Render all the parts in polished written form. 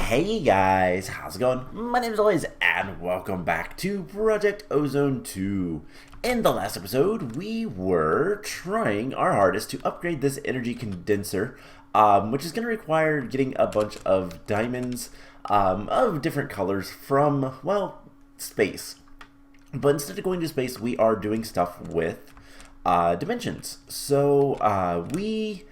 Hey guys, how's it going? My name is always and welcome back to Project Ozone 2. In the last episode, we were trying our hardest to upgrade this energy condenser, which is going to require getting a bunch of diamonds of different colors from, well, space. But instead of going to space, we are doing stuff with dimensions. So we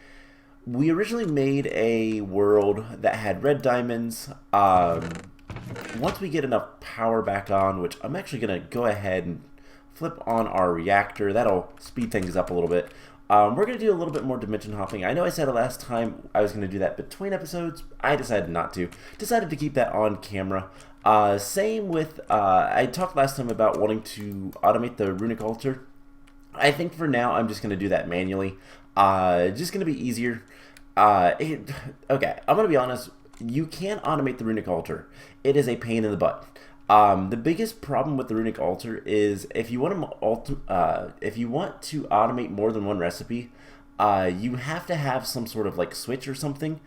originally made a world that had red diamonds. Once we get enough power back on, which I'm actually going to go ahead and flip on our reactor, that'll speed things up a little bit. We're going to do a little bit more dimension hopping. I know I said it last time I was going to do that between episodes. I decided not to. Decided to keep that on camera. Same with, I talked last time about wanting to automate the runic altar. I think for now I'm just going to do that manually. Just going to be easier. Okay, I'm going to be honest. You can automate the runic altar. It is a pain in the butt. The biggest problem with the runic altar is if you want to automate more than one recipe, you have to have some sort of like switch or something.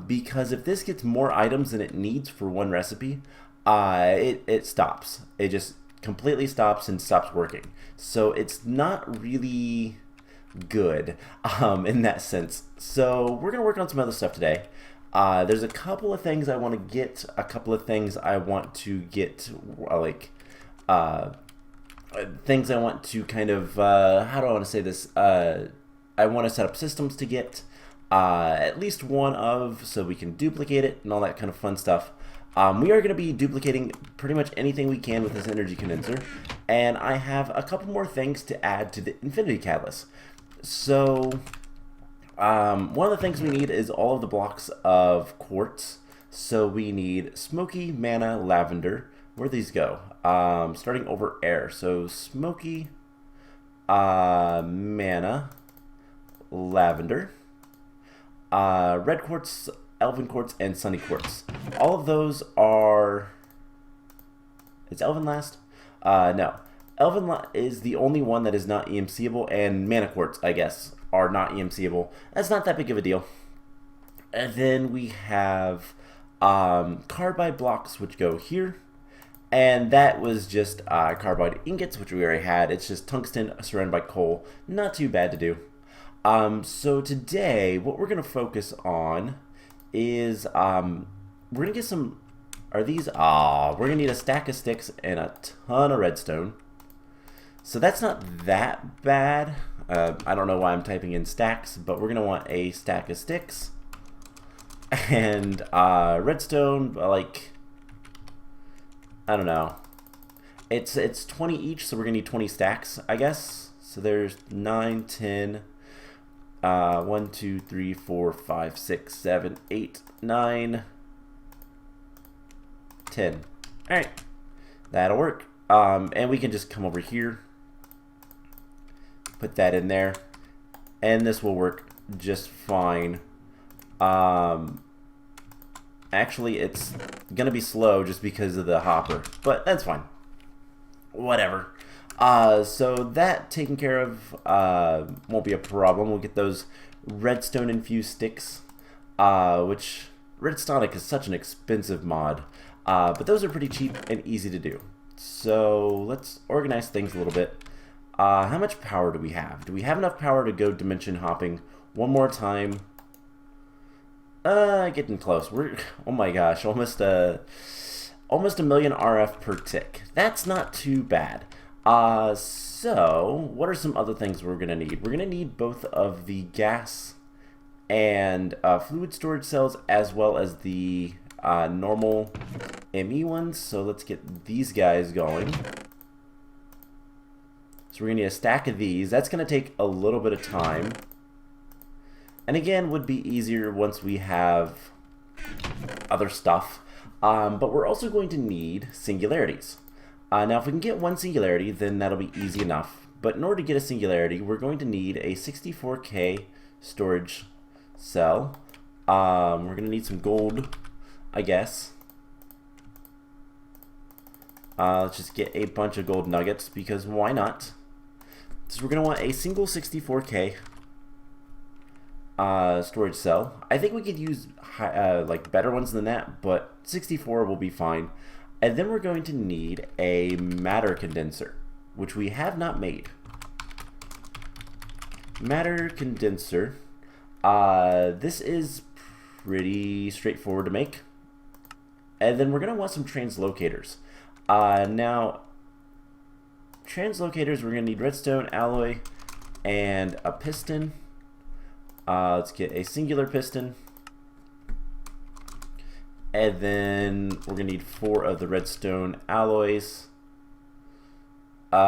Because if this gets more items than it needs for one recipe, it stops. It just completely stops and stops working. So it's not really good in that sense. So we're going to work on some other stuff today. There's a couple of things I want to get, a couple of things I want to get, things I want to kind of, how do I want to say this? I want to set up systems to get at least one of, so we can duplicate it and all that kind of fun stuff. We are going to be duplicating pretty much anything we can with this energy condenser, and I have a couple more things to add to the infinity catalyst. So, one of the things we need is all of the blocks of quartz. So we need smoky, mana, lavender. Where do these go? Starting over air. So smoky, mana, lavender, red quartz, elven quartz, and sunny quartz. All of those are... Is elven last? No. Elven is the only one that is not EMCable, and mana quartz, I guess, are not EMCable. That's not that big of a deal. And then we have carbide blocks, which go here. And that was just carbide ingots, which we already had. It's just tungsten surrounded by coal. Not too bad to do. So today, what we're going to focus on is we're going to get some... Are these... we're going to need a stack of sticks and a ton of redstone. So that's not that bad. I don't know why I'm typing in stacks, but we're going to want a stack of sticks. And redstone, like... I don't know. It's 20 each, so we're going to need 20 stacks, I guess. So there's 9, 10... 1, 2, 3, 4, 5, 6, 7, 8, 9, 10. Alright. That'll work. And we can just come over here. Put that in there. And this will work just fine. Actually, it's going to be slow just because of the hopper. But that's fine. Whatever. So that taken care of won't be a problem. We'll get those redstone infused sticks, which redstonic is such an expensive mod, but those are pretty cheap and easy to do. So let's organize things a little bit. How much power do we have? Do we have enough power to go dimension hopping one more time? Getting close. We're, oh my gosh, almost a million RF per tick. That's not too bad. So, what are some other things we're going to need? We're going to need both of the gas and fluid storage cells as well as the normal ME ones. So let's get these guys going. So we're going to need a stack of these. That's going to take a little bit of time. And again, would be easier once we have other stuff. But we're also going to need singularities. Now, if we can get one singularity, then that'll be easy enough. But in order to get a singularity, we're going to need a 64K storage cell. We're going to need some gold, I guess. Let's just get a bunch of gold nuggets, because why not? So we're going to want a single 64K. storage cell. I think we could use like better ones than that, but 64 will be fine. And then we're going to need a matter condenser, which we have not made. Matter condenser. This is pretty straightforward to make. And then we're going to want some translocators. Now, translocators, we're going to need redstone, alloy, and a piston. Let's get a singular piston. And then we're going to need 4 of the redstone alloys. What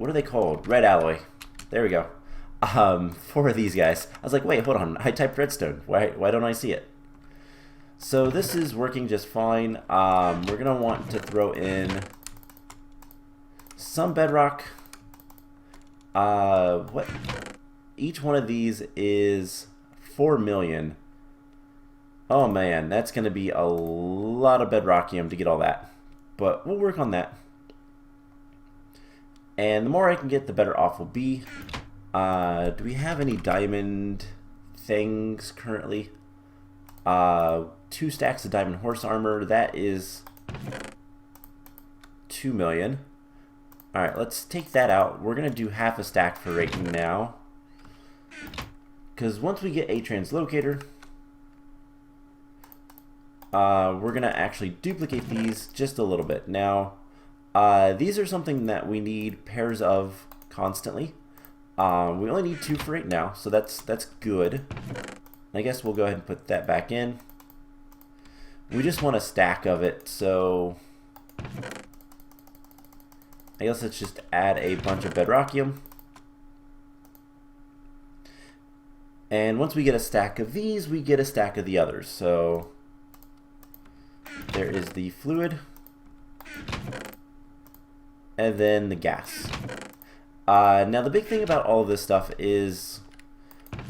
are they called? Red alloy. There we go. 4 of these guys. I was like, wait, hold on. I typed redstone. Why don't I see it? So this is working just fine. We're going to want to throw in some bedrock. What? Each one of these is 4 million. Oh man, that's going to be a lot of bedrockium to get all that. But we'll work on that. And the more I can get, the better off we'll be. Do we have any diamond things currently? 2 stacks of diamond horse armor. That is 2 million. Alright, let's take that out. We're going to do half a stack for right now. Because once we get a translocator, we're going to actually duplicate these just a little bit. Now, these are something that we need pairs of constantly. We only need 2 for right now, so that's good. I guess we'll go ahead and put that back in. We just want a stack of it, so I guess let's just add a bunch of bedrockium. And once we get a stack of these, we get a stack of the others. So there is the fluid. And then the gas. Now the big thing about all of this stuff is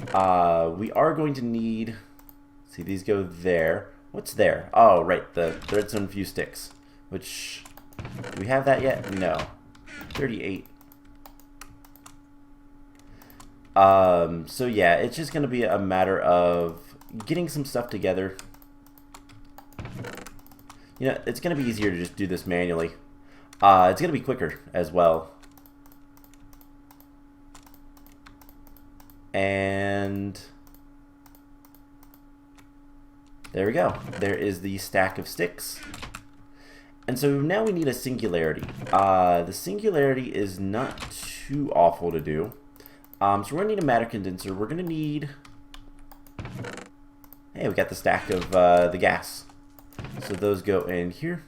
we are going to need, see, these go there. What's there? Oh, right, the redstone fuse sticks. Which, do we have that yet? No. 38. So yeah, it's just going to be a matter of getting some stuff together. You know, it's going to be easier to just do this manually. It's going to be quicker as well. And there we go. There is the stack of sticks. And so now we need a singularity. The singularity is not too awful to do. So we're going to need a matter condenser. We're going to need... Hey, we got the stack of the gas. So those go in here.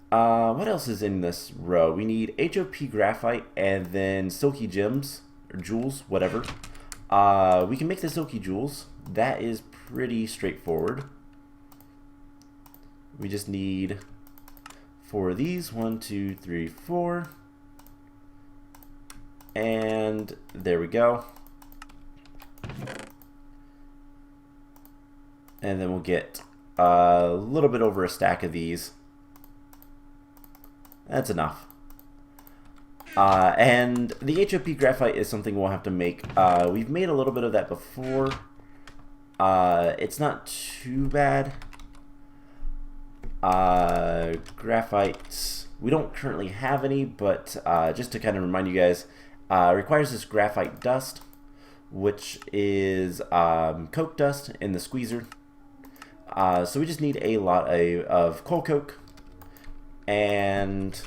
What else is in this row? We need HOP graphite and then silky gems. Or jewels, whatever. We can make the silky jewels. That is pretty straightforward. We just need 4 of these. 1, 2, 3, 4. And there we go. And then we'll get a little bit over a stack of these. That's enough. And the HOP graphite is something we'll have to make. We've made a little bit of that before. It's not too bad. Graphite, we don't currently have any, but just to kind of remind you guys, requires this graphite dust, which is coke dust in the squeezer. So we just need a lot of coal coke, and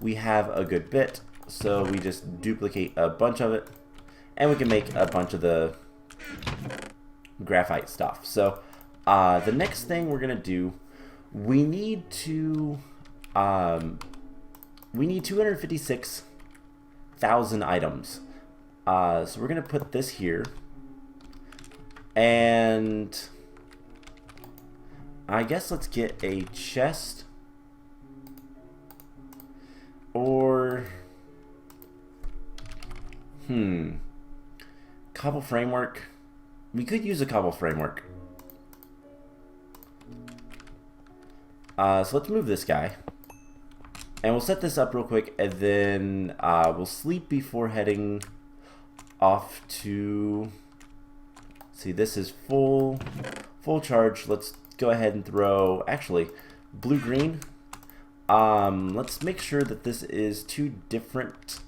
we have a good bit, so we just duplicate a bunch of it, and we can make a bunch of the graphite stuff. So the next thing we're gonna do, we need 256,000 items. So we're gonna put this here, and I guess let's get a chest. Or cobble framework. We could use a cobble framework. So let's move this guy. And we'll set this up real quick, and then we'll sleep before heading off to... See, this is full charge. Let's go ahead and throw, actually, blue-green. Let's make sure that this is two different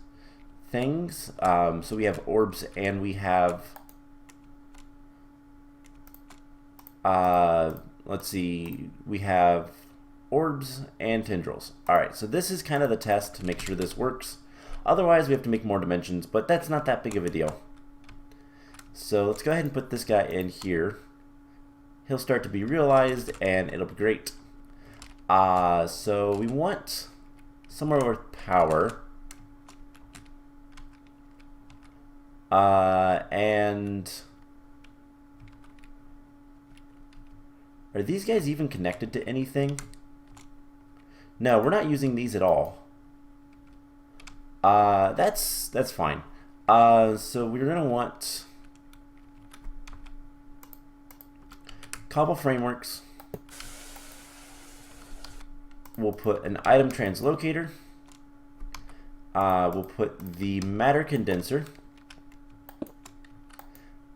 things. So we have orbs and we have... let's see, we have orbs and tendrils. Alright, so this is kind of the test to make sure this works. Otherwise, we have to make more dimensions, but that's not that big of a deal. So let's go ahead and put this guy in here. He'll start to be realized, and it'll be great. So we want somewhere with power. And... Are these guys even connected to anything? No, we're not using these at all. That's fine. So we're gonna want cobble frameworks. We'll put an item translocator. We'll put the matter condenser,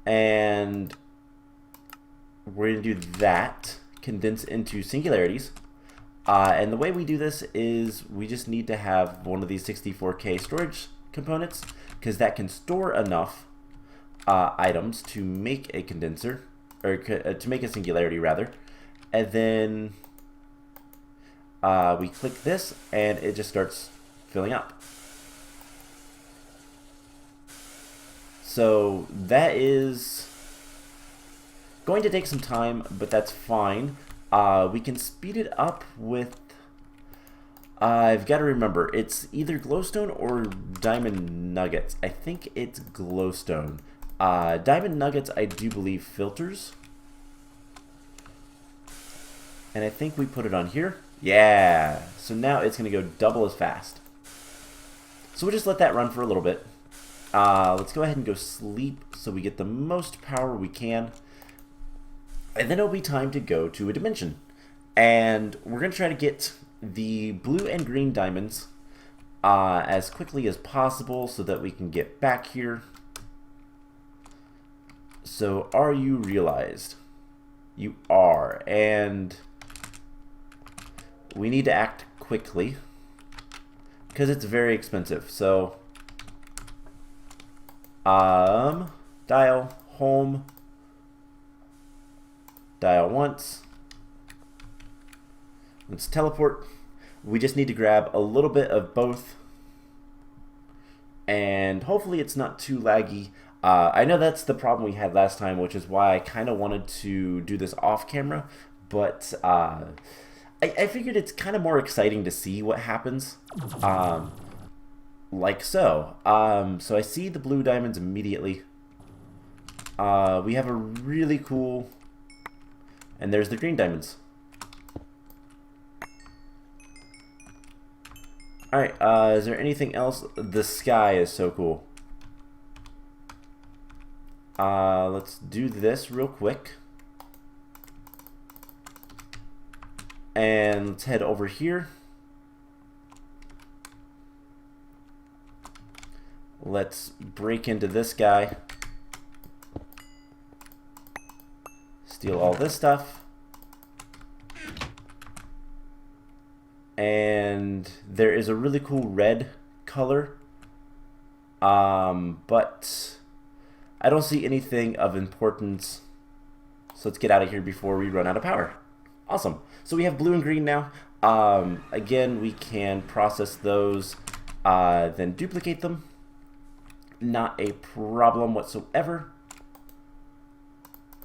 and we're going to do that, condense into singularities. And the way we do this is we just need to have one of these 64K storage components, because that can store enough items to make a condenser, or to make a singularity rather. And then we click this and it just starts filling up. So that is going to take some time, but that's fine. We can speed it up with... I've got to remember, it's either glowstone or diamond nuggets. I think it's glowstone. Diamond nuggets, I do believe, filters. And I think we put it on here. Yeah! So now it's going to go double as fast. So we'll just let that run for a little bit. Let's go ahead and go sleep so we get the most power we can. And then it'll be time to go to a dimension. And we're going to try to get the blue and green diamonds as quickly as possible so that we can get back here. So are you realized? You are. And we need to act quickly because it's very expensive. So dial home. Dial once. Let's teleport. We just need to grab a little bit of both. And hopefully it's not too laggy. I know that's the problem we had last time, which is why I kind of wanted to do this off camera. But I figured it's kind of more exciting to see what happens. Like so. So I see the blue diamonds immediately. We have a really cool... And there's the green diamonds. Alright, is there anything else? The sky is so cool. Let's do this real quick. And let's head over here. Let's break into this guy. Steal all this stuff. And there is a really cool red color. But I don't see anything of importance. So let's get out of here before we run out of power. Awesome. So we have blue and green now. Again, we can process those, then duplicate them. Not a problem whatsoever.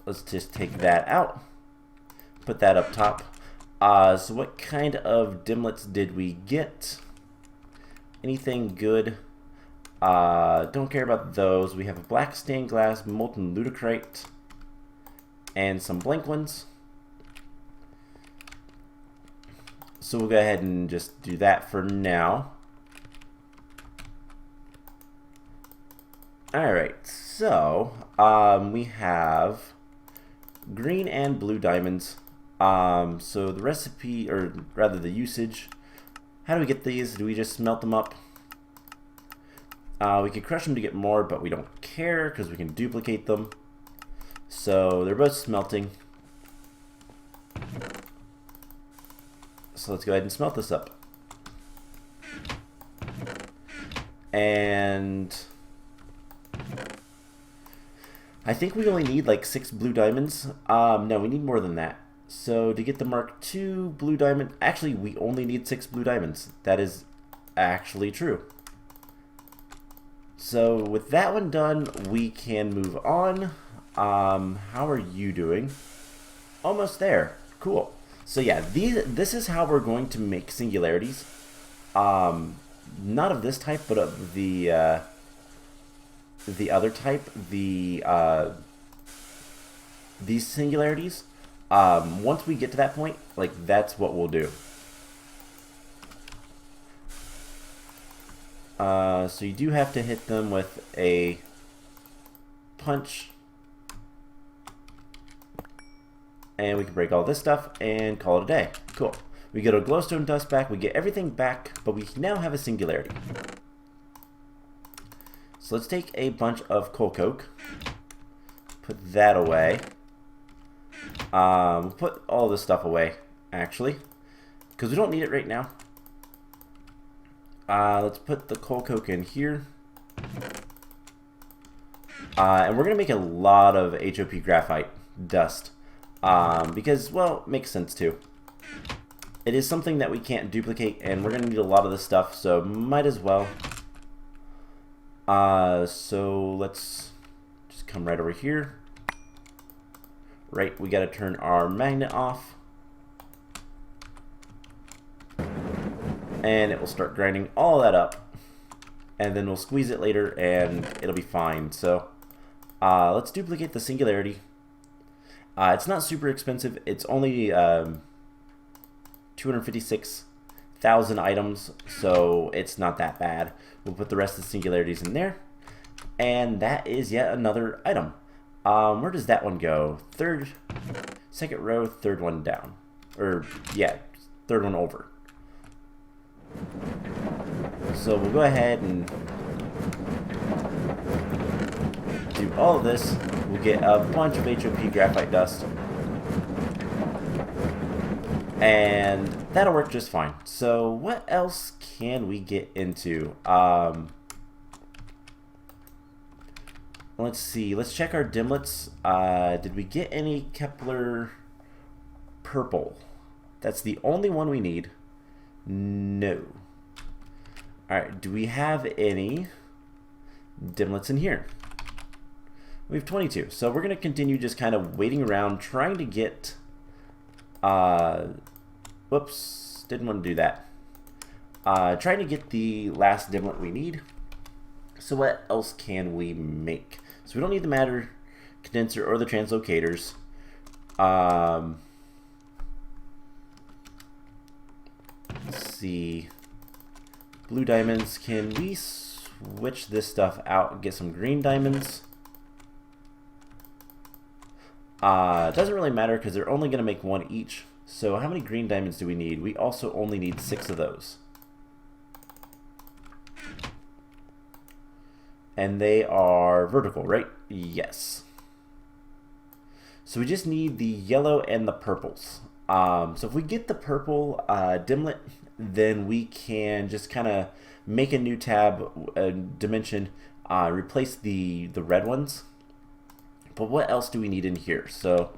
Let's just take that out. Put that up top. So what kind of dimlets did we get? Anything good? Don't care about those. We have a black stained glass, molten ludicrite, and some blank ones. So we'll go ahead and just do that for now. Alright, so we have green and blue diamonds. So the recipe, or rather the usage, How do we get these? Do we just smelt them up? We could crush them to get more, but we don't care because we can duplicate them. So they're both smelting. So let's go ahead and smelt this up. And I think we only need like 6 blue diamonds. No, we need more than that. So to get the Mark II blue diamond, actually we only need 6 blue diamonds. That is actually true. So with that one done, we can move on. How are you doing? Almost there. Cool. So yeah, this is how we're going to make singularities. Not of this type, but of the other type, these singularities. Once we get to that point, like that's what we'll do. So you do have to hit them with a punch. And we can break all this stuff and call it a day. Cool. We get our glowstone dust back, we get everything back, but we now have a singularity. So let's take a bunch of coal coke, put that away. Put all this stuff away, actually, because we don't need it right now. Let's put the coal coke in here. And we're going to make a lot of HOP graphite dust. Because, well, it makes sense too. It is something that we can't duplicate, and we're going to need a lot of this stuff, so might as well. So let's just come right over here. Right, we got to turn our magnet off. And it will start grinding all that up. And then we'll squeeze it later, and it'll be fine. So let's duplicate the singularity. It's not super expensive. It's only 256,000 items, so it's not that bad. We'll put the rest of the singularities in there, and that is yet another item. Where does that one go? Second row, third one down. Or, yeah, third one over. So we'll go ahead and do all of this. We'll get a bunch of HOP graphite dust. And that'll work just fine. So what else can we get into? Let's see. Let's check our dimlets. Did we get any Kepler purple? That's the only one we need. No. Alright, do we have any dimlets in here? We have 22. So we're going to continue just kind of waiting around, trying to get... whoops, didn't want to do that. Trying to get the last dimlet we need. So what else can we make? So we don't need the matter condenser or the translocators. Let's see. Blue diamonds. Can we switch this stuff out and get some green diamonds? It doesn't really matter because they're only going to make one each. So how many green diamonds do we need? We also only need 6 of those. And they are vertical, right? Yes. So we just need the yellow and the purples. So if we get the purple dimlet, then we can just kind of make a new tab, dimension, replace the red ones. But what else do we need in here? So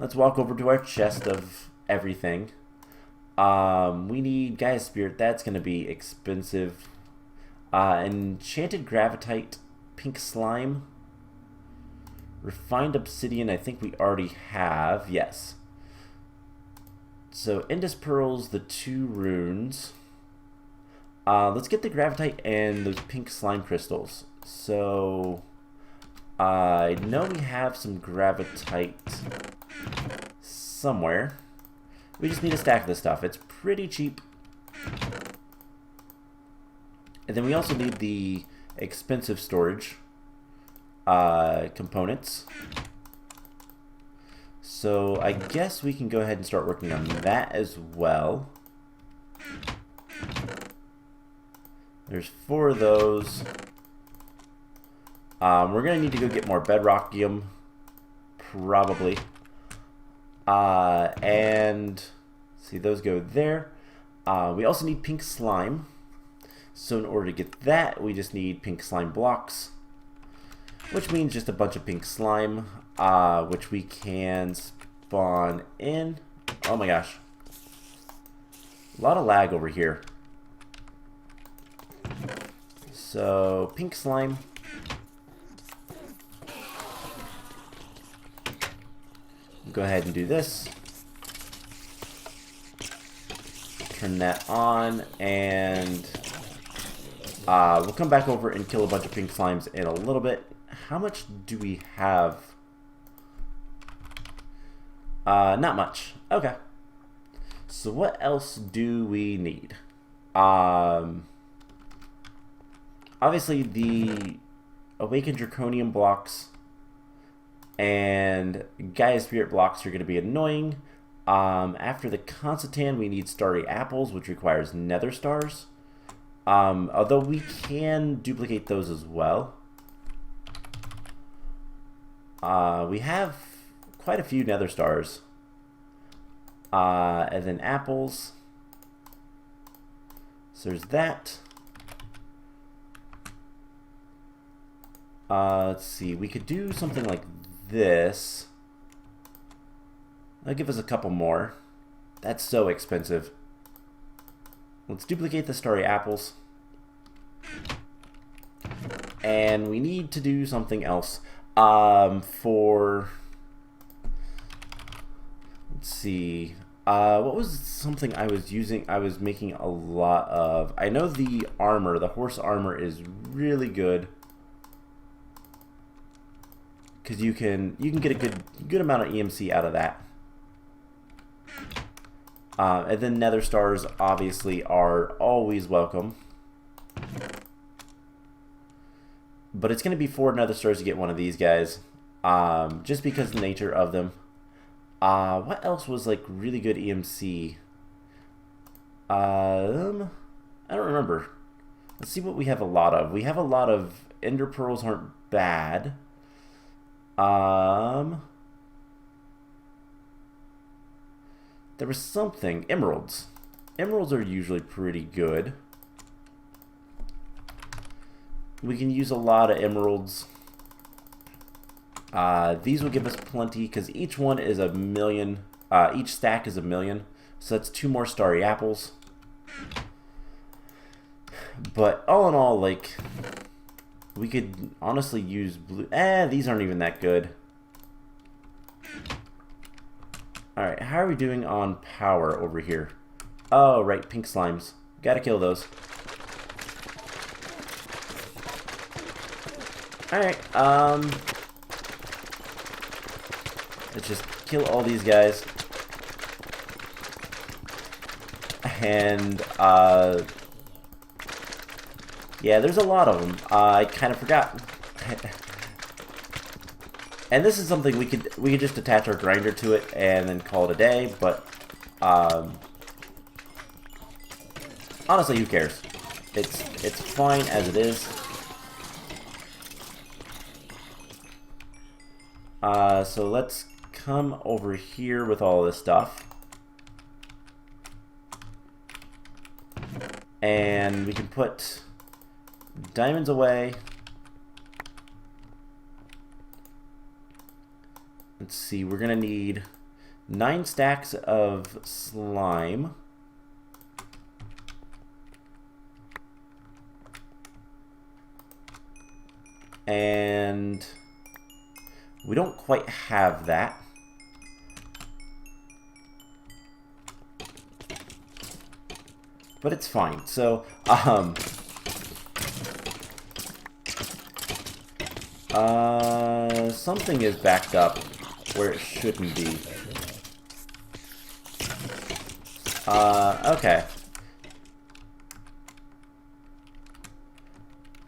let's walk over to our chest of everything. We need Gaia Spirit. That's going to be expensive. Enchanted Gravitite, Pink Slime. Refined Obsidian, I think we already have. Yes. So Indus Pearls, the 2 runes. Let's get the Gravitite and those pink slime crystals. So I know we have some Gravitite somewhere. We just need a stack of this stuff. It's pretty cheap. And then we also need the expensive storage components. So I guess we can go ahead and start working on that as well. There's 4 of those. We're gonna need to go get more bedrockium, probably. And see, those go there. We also need pink slime. So in order to get that, we just need pink slime blocks, which means just a bunch of pink slime, which we can spawn in. Oh my gosh. A lot of lag over here. So, pink slime. Go ahead and do this. Turn that on, and we'll come back over and kill a bunch of pink slimes in a little bit. How much do we have? Not much. Okay. So what else do we need? Obviously the Awakened Draconium blocks and Gaia Spirit blocks are going to be annoying. After the Constantan, we need Starry Apples, which requires Nether Stars. Although we can duplicate those as well. We have quite a few Nether Stars. And then apples. So there's that. Let's see. We could do something like this. That'll give us a couple more. That's so expensive. Let's duplicate the Starry Apples. And we need to do something else. Let's see. What was something I was using? I was making a lot of. I know the armor, the horse armor, is really good because you can get a good amount of EMC out of that. And then Nether Stars obviously are always welcome. But it's going to be 4 Nether Stars to get one of these guys, just because of the nature of them. What else was like really good EMC? I don't remember. Let's see what we have a lot of. We have a lot of Ender Pearls aren't bad. There was something. Emeralds. Emeralds are usually pretty good. We can use a lot of emeralds. These will give us plenty because each one is 1,000,000. Each stack is 1,000,000. So that's 2 more Starry Apples. But all in all, like, we could honestly use blue. These aren't even that good. Alright, how are we doing on power over here? Oh, right, pink slimes. Gotta kill those. Alright, let's just kill all these guys. And, yeah, there's a lot of them. I kind of forgot. And this is something we could just attach our grinder to it and then call it a day, but, honestly, who cares? It's fine as it is. So let's come over here with all this stuff. And we can put diamonds away. Let's see, we're gonna need 9 stacks of slime. And we don't quite have that. But it's fine. So, something is backed up where it shouldn't be. Okay.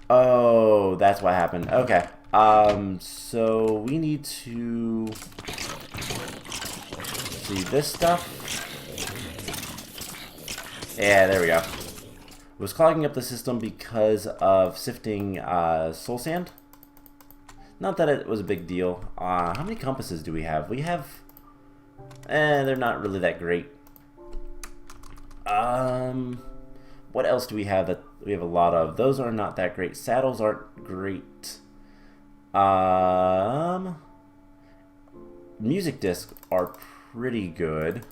Oh, that's what happened. Okay. So we need to see this stuff. Yeah, there we go. was clogging up the system because of sifting soul sand. Not that it was a big deal. How many compasses do we have? We have... they're not really that great. What else do we have that we have a lot of? Those are not that great. Saddles aren't great. Music discs are pretty good.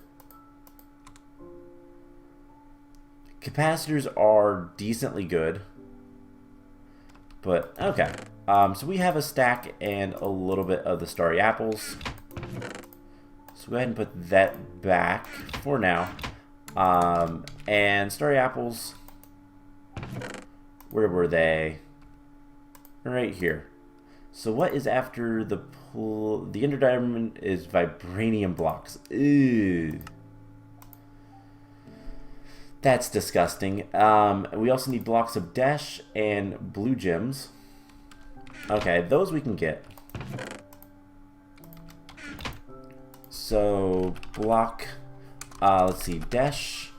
Capacitors are decently good. But, okay. So we have a stack and a little bit of the starry apples. So go ahead and put that back for now. And starry apples, where were they? Right here. So what is after the pool? The ender diamond is vibranium blocks. Ew. That's disgusting. We also need blocks of dash and blue gems. Okay, those we can get. So, block, let's see, dash.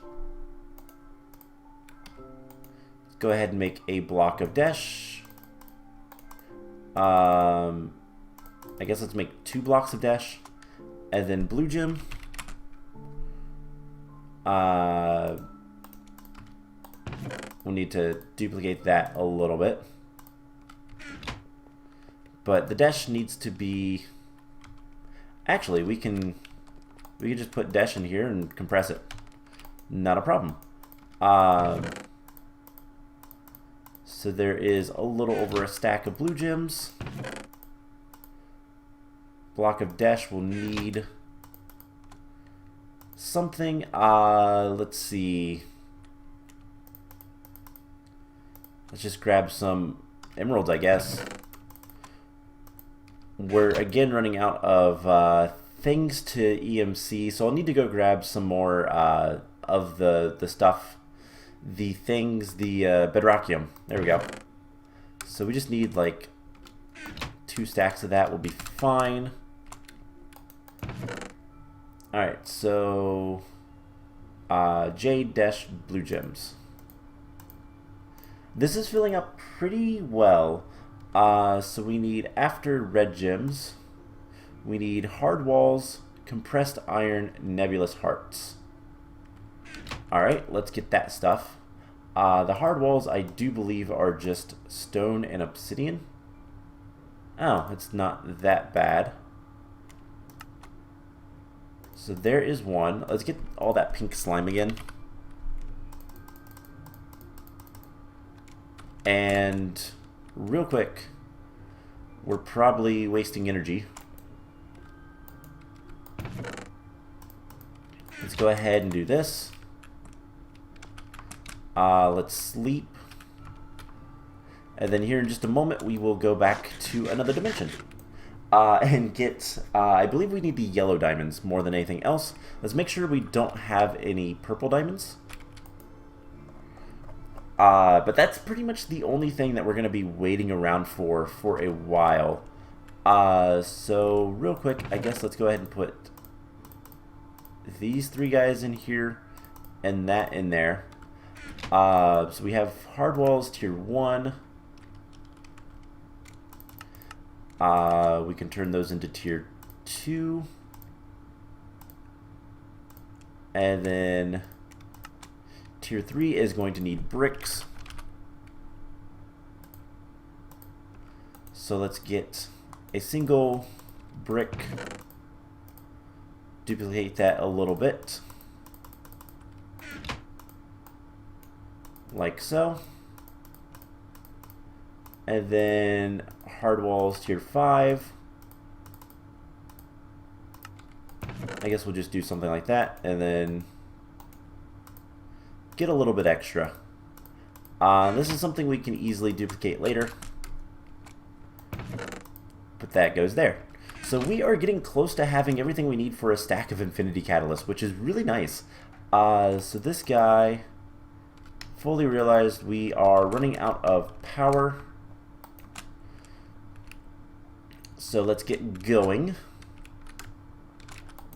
Let's go ahead and make a block of dash. I guess let's make 2 blocks of dash. And then blue gem. We'll need to duplicate that a little bit. But the dash needs to be... Actually, we can just put dash in here and compress it. Not a problem. So there is a little over a stack of blue gems. Block of dash will need something. Let's see. Let's just grab some emeralds, I guess. We're again running out of things to EMC, so I'll need to go grab some more of the stuff. The things, the bedrockium. There we go. So we just need like 2 stacks of that will be fine. Alright, so jade dash blue gems. This is filling up pretty well. So we need, after red gems, we need hard walls, compressed iron, nebulous hearts. Alright, let's get that stuff. The hard walls, I do believe, are just stone and obsidian. Oh, it's not that bad. So there is one. Let's get all that pink slime again. And real quick, we're probably wasting energy. Let's go ahead and do this. Let's sleep. And then here in just a moment, we will go back to another dimension. And get, I believe we need the yellow diamonds more than anything else. Let's make sure we don't have any purple diamonds. But that's pretty much the only thing that we're going to be waiting around for a while. So real quick, I guess let's go ahead and put these 3 guys in here and that in there. So we have hard walls tier 1. We can turn those into tier 2. And then tier 3 is going to need bricks. So let's get a single brick. Duplicate that a little bit. Like so. And then hard walls tier 5. I guess we'll just do something like that and then get a little bit extra. This is something we can easily duplicate later. But that goes there. So we are getting close to having everything we need for a stack of infinity catalyst, which is really nice. So this guy, fully realized we are running out of power. So let's get going.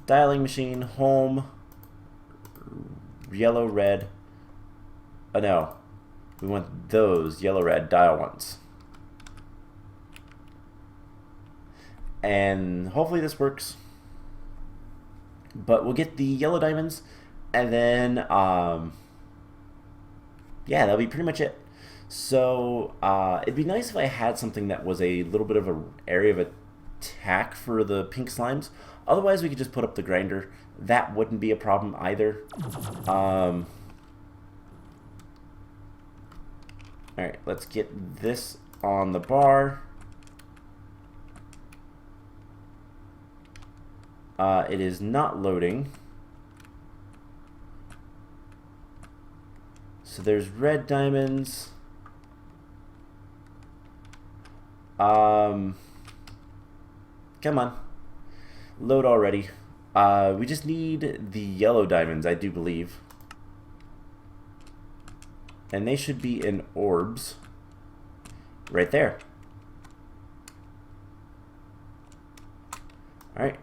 Dialing machine, home, yellow, red. Oh no, We want those yellow-red dial ones. And hopefully this works. But we'll get the yellow diamonds, and then, yeah, that'll be pretty much it. So, it'd be nice if I had something that was a little bit of an area of attack for the pink slimes. Otherwise, we could just put up the grinder. That wouldn't be a problem either. Alright, let's get this on the bar. It is not loading. So there's red diamonds. Come on. Load already. We just need the yellow diamonds, I do believe. And they should be in orbs. Right there. Alright.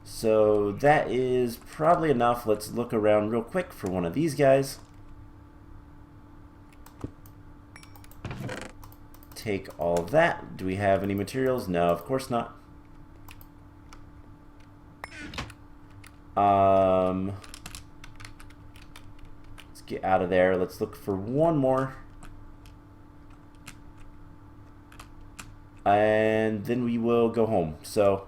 So that is probably enough. Let's look around real quick for one of these guys. Take all of that. Do we have any materials? No, of course not. Let's get out of there. Let's look for one more. And then we will go home. So,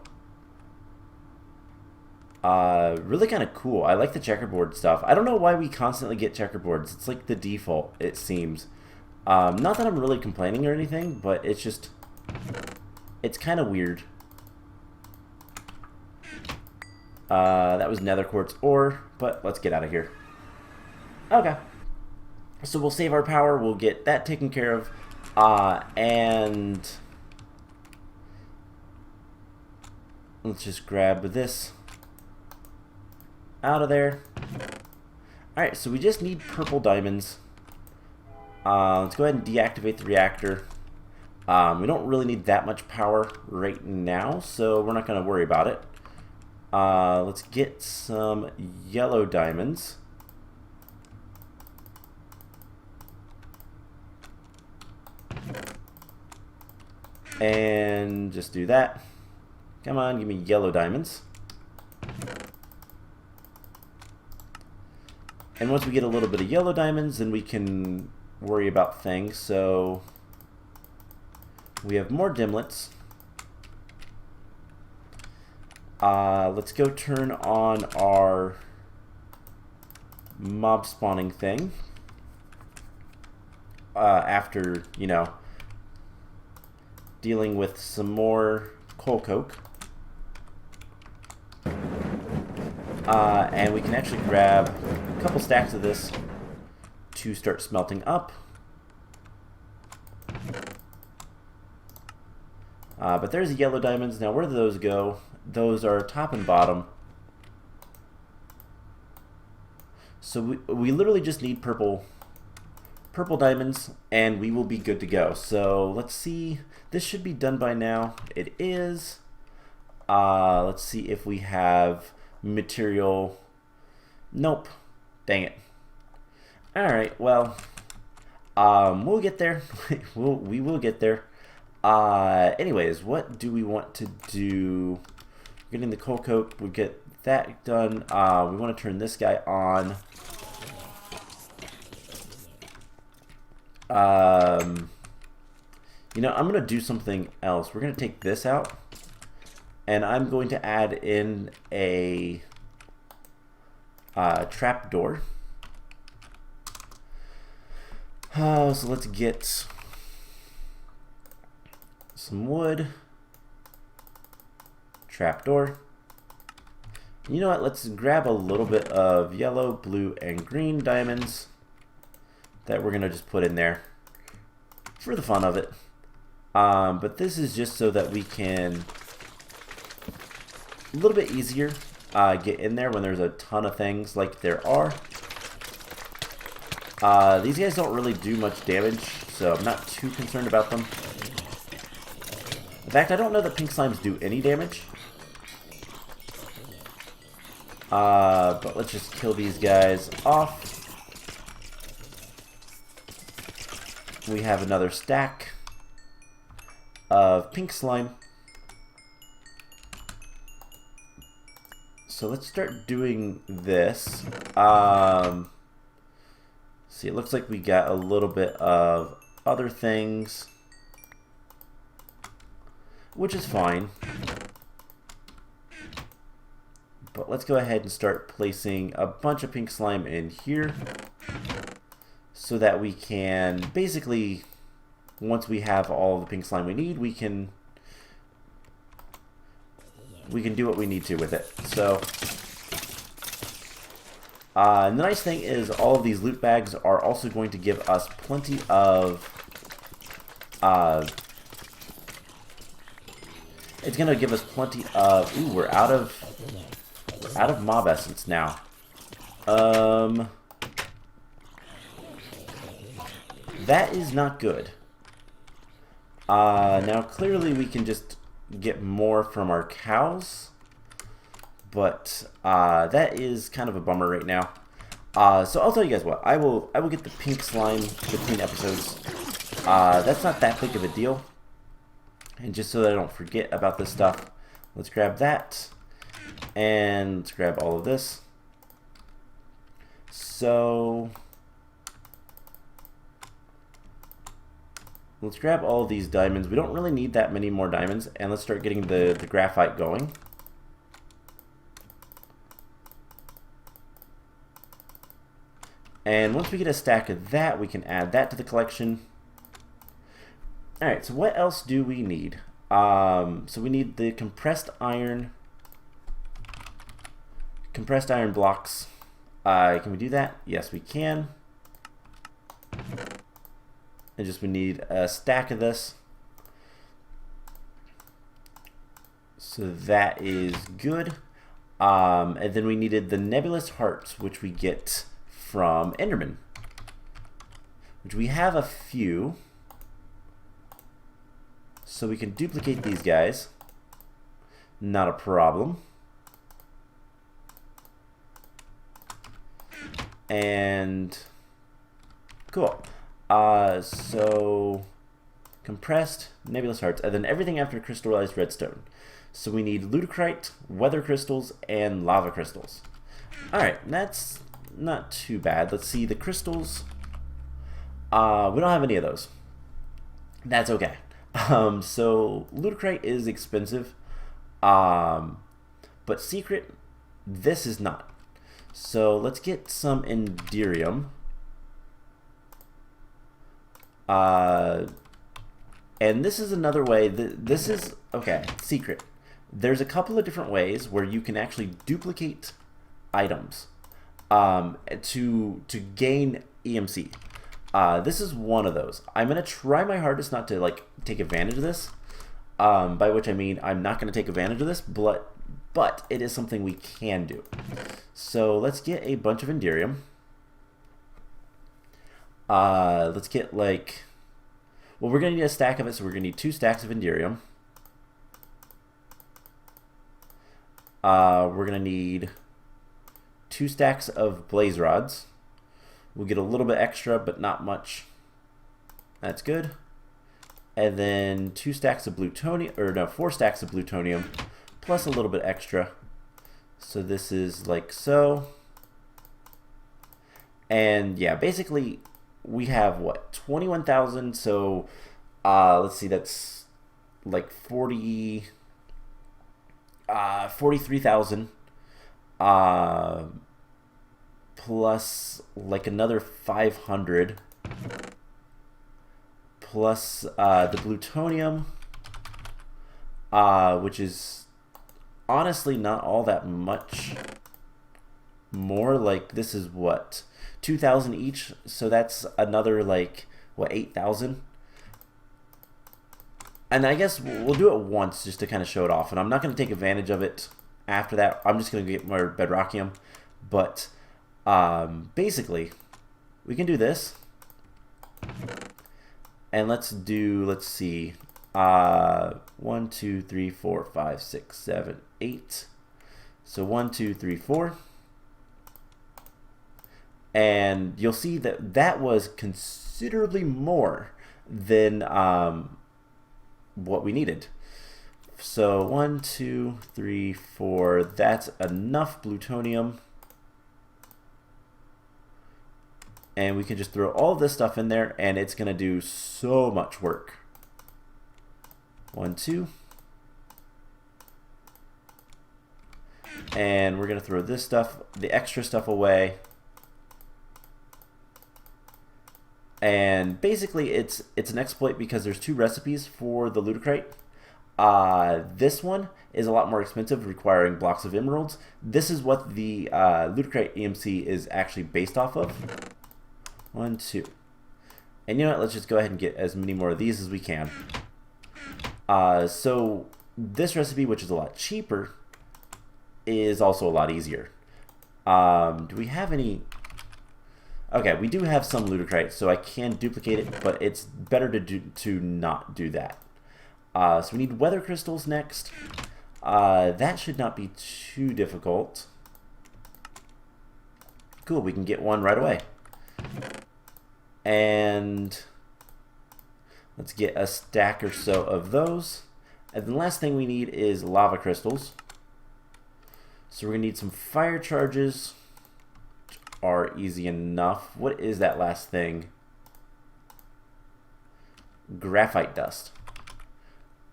really kind of cool. I like the checkerboard stuff. I don't know why we constantly get checkerboards. It's like the default, it seems. Not that I'm really complaining or anything, but it's just, it's kind of weird. That was nether quartz ore, but let's get out of here. Okay. So we'll save our power, we'll get that taken care of, and let's just grab this out of there. Alright, so we just need purple diamonds. Let's go ahead and deactivate the reactor. We don't really need that much power right now, so we're not going to worry about it. Let's get some yellow diamonds. And just do that. Come on, give me yellow diamonds. And once we get a little bit of yellow diamonds, then we can worry about things. So we have more dimlets. Let's go turn on our mob spawning thing. After, you know, dealing with some more coal coke. And we can actually grab a couple stacks of this to start smelting up. But there's the yellow diamonds. Now where do those go? Those are top and bottom. So we literally just need purple diamonds and we will be good to go. So let's see. This should be done by now. It is. Let's see if we have material. Nope. Dang it. Alright, well, we'll get there. we will get there. Anyways, what do we want to do? Getting the coal coke, we'll get that done. We want to turn this guy on. You know, I'm going to do something else. We're going to take this out. And I'm going to add in a trap door. So let's get some wood. Trapdoor. You know what? Let's grab a little bit of yellow, blue, and green diamonds that we're going to just put in there for the fun of it. But this is just so that we can a little bit easier get in there when there's a ton of things like there are. These guys don't really do much damage, so I'm not too concerned about them. In fact, I don't know that pink slimes do any damage. But let's just kill these guys off. we have another stack of pink slime. So let's start doing this. See, it looks like we got a little bit of other things, which is fine. But let's go ahead and start placing a bunch of pink slime in here so that we can basically, once we have all the pink slime we need, we can do what we need to with it. So the nice thing is all of these loot bags are also going to give us plenty of it's going to give us plenty of ooh, we're out of mob essence now. That is not good. Now clearly we can just get more from our cows, but that is kind of a bummer right now. So I'll tell you guys what, I will get the pink slime between episodes. That's not that big of a deal. And just so that I don't forget about this stuff, let's grab that and let's grab all of this. So let's grab all of these diamonds. We don't really need that many more diamonds, and let's start getting the graphite going. And once we get a stack of that, we can add that to the collection. Alright, so what else do we need? So we need the compressed iron blocks. Can we do that? Yes, we can. And just we need a stack of this. So that is good. And then we needed the nebulous hearts, which we get from Enderman, which we have a few. So we can duplicate these guys. Not a problem. And cool. So compressed, nebulous hearts, and then everything after crystallized redstone. So we need ludicrite, weather crystals, and lava crystals. Alright, that's not too bad. Let's see the crystals. We don't have any of those. That's okay. So ludicrite is expensive. But secret, this is not. So let's get some enderium. And this is another way. This is, okay, secret. There's a couple of different ways where you can actually duplicate items to gain EMC. This is one of those. I'm going to try my hardest not to like take advantage of this, by which I mean I'm not going to take advantage of this, but it is something we can do. So let's get a bunch of enderium. Let's get like, well, we're going to need a stack of it, so we're going to need 2 stacks of enderium. We're going to need 2 stacks of blaze rods. We'll get a little bit extra, but not much. That's good. And then 2 stacks of plutonium, or no, 4 stacks of plutonium, plus a little bit extra. So this is like so. And yeah, basically we have what, 21,000. So let's see, that's like 43,000. Plus like another 500 plus the plutonium, which is honestly not all that much more. Like this is what, 2,000 each, so that's another like what, 8,000. And I guess we'll do it once just to kind of show it off, and I'm not going to take advantage of it after that. I'm just going to get more bedrockium, but basically we can do this, and let's see, 1 2 3 4 5 6 7 8. So 1 2 3 4, and you'll see that that was considerably more than what we needed. So 1, 2, 3, 4. That's enough plutonium. And we can just throw all this stuff in there, and it's going to do so much work. 1, 2. And we're going to throw this stuff, the extra stuff away. And basically it's an exploit because there's 2 recipes for the ludicrate. This one is a lot more expensive, requiring blocks of emeralds. This is what the ludicrate EMC is actually based off of. 1, 2. And you know what, let's just go ahead and get as many more of these as we can. So this recipe, which is a lot cheaper, is also a lot easier. Do we have any? Okay, we do have some ludicrate, so I can duplicate it, but it's better to not do that. So we need weather crystals next. That should not be too difficult. Cool, we can get one right away. And let's get a stack or so of those. And the last thing we need is lava crystals. So we're going to need some fire charges, which are easy enough. What is that last thing? Graphite dust.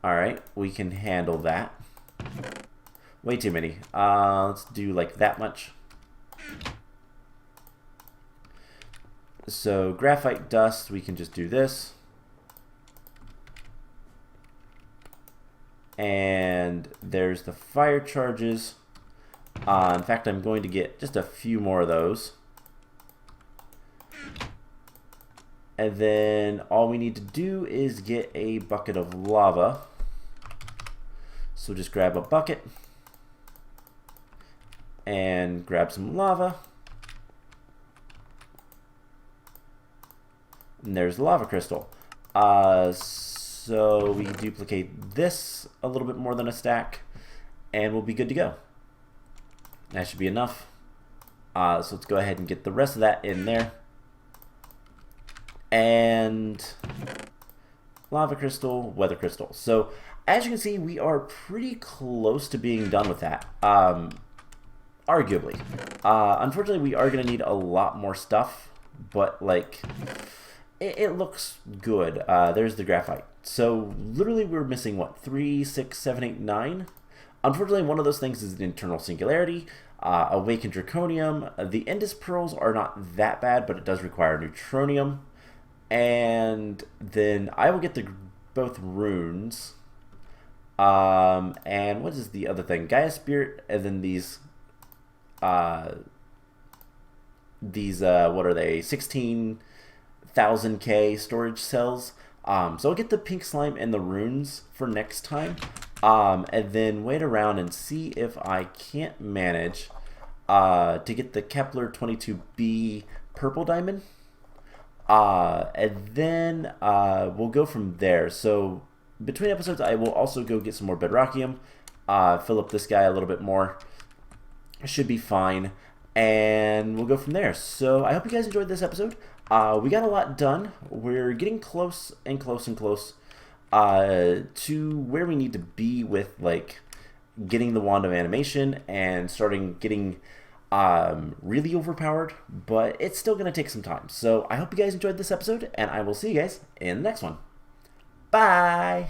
Alright, we can handle that. Way too many. Let's do like that much. So graphite dust, we can just do this. And there's the fire charges. In fact, I'm going to get just a few more of those. And then all we need to do is get a bucket of lava. So just grab a bucket and grab some lava. And there's the lava crystal. So we duplicate this a little bit more than a stack, and we'll be good to go. That should be enough. So let's go ahead and get the rest of that in there. And lava crystal, weather crystal. So as you can see, we are pretty close to being done with that. Arguably. Unfortunately, we are going to need a lot more stuff, but like it looks good. There's the graphite. So literally we're missing what, 3, 6, 7, 8, 9. Unfortunately, one of those things is an internal singularity, awakened draconium. The Indus pearls are not that bad, but it does require neutronium. And then I will get the both runes. And what is the other thing? Gaia Spirit, and then these what are they? 16,000K storage cells. So I'll get the pink slime and the runes for next time. And then wait around and see if I can't manage to get the Kepler 22b purple diamond. And then we'll go from there. So between episodes, I will also go get some more bedrockium, fill up this guy a little bit more. Should be fine, and we'll go from there. So I hope you guys enjoyed this episode. We got a lot done. We're getting close and close and close to where we need to be with like getting the wand of animation and starting getting really overpowered, but it's still going to take some time. So I hope you guys enjoyed this episode, and I will see you guys in the next one. Bye!